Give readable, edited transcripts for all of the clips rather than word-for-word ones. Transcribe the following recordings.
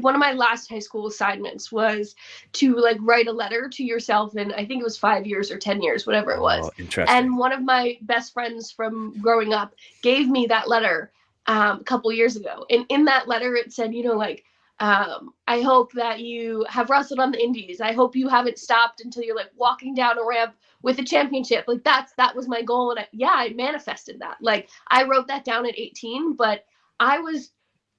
one of my last high school assignments was to like write a letter to yourself in, I think it was 5 years or 10 years, whatever it was. Interesting. And one of my best friends from growing up gave me that letter a couple years ago. And in that letter, it said, you know, like, I hope that you have wrestled on the indies. I hope you haven't stopped until you're like walking down a ramp with a championship. Like that was my goal. And I manifested that. Like I wrote that down at 18, but I was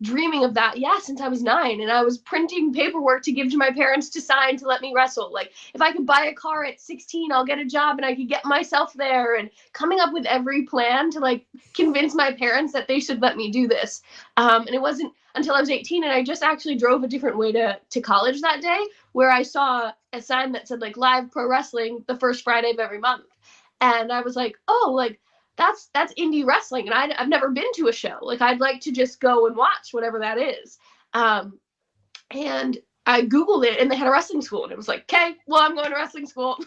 dreaming of that, since I was 9, and I was printing paperwork to give to my parents to sign to let me wrestle. Like if I could buy a car at 16, I'll get a job and I could get myself there, and coming up with every plan to like convince my parents that they should let me do this. And it wasn't until I was 18 and I just actually drove a different way to college that day, where I saw a sign that said like live pro wrestling the first Friday of every month. And I was like, oh, like that's indie wrestling, and I've never been to a show. Like I'd like to just go and watch whatever that is. And I Googled it, and they had a wrestling school, and it was like, okay, well, I'm going to wrestling school.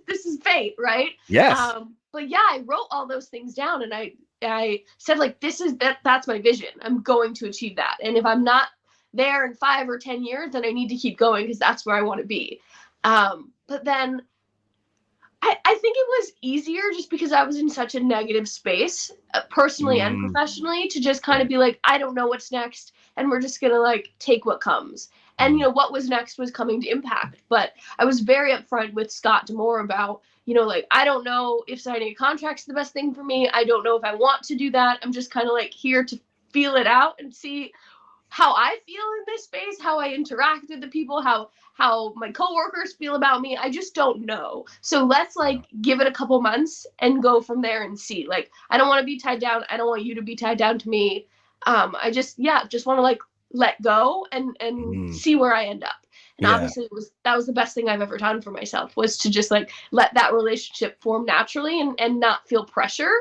this is fate, right? Yes. But yeah, I wrote all those things down, and I said like, that's my vision. I'm going to achieve that, and if I'm not there in 5 or 10 years, then I need to keep going because that's where I want to be. But then I think it was easier just because I was in such a negative space, personally and professionally, to just kind of be like, I don't know what's next, and we're just going to like take what comes. And, you know, what was next was coming to Impact. But I was very upfront with Scott D'Amore about, you know, like, I don't know if signing a contract's the best thing for me. I don't know if I want to do that. I'm just kind of like here to feel it out and see how I feel in this space, how I interact with the people, how my coworkers feel about me. I just don't know. So let's like give it a couple months and go from there and see. Like, I don't want to be tied down. I don't want you to be tied down to me. I just want to like let go and see where I end up. And obviously that was the best thing I've ever done for myself, was to just like let that relationship form naturally and not feel pressure.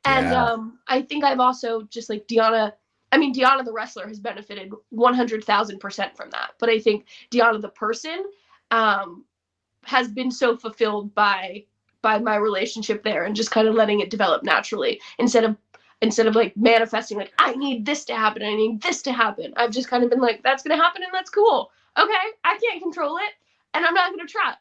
And I think I've also just like Deonna the wrestler has benefited 100,000% from that. But I think Deonna the person has been so fulfilled by my relationship there, and just kind of letting it develop naturally instead of like manifesting like, I need this to happen, I need this to happen. I've just kind of been like, that's going to happen and that's cool. Okay, I can't control it and I'm not going to try.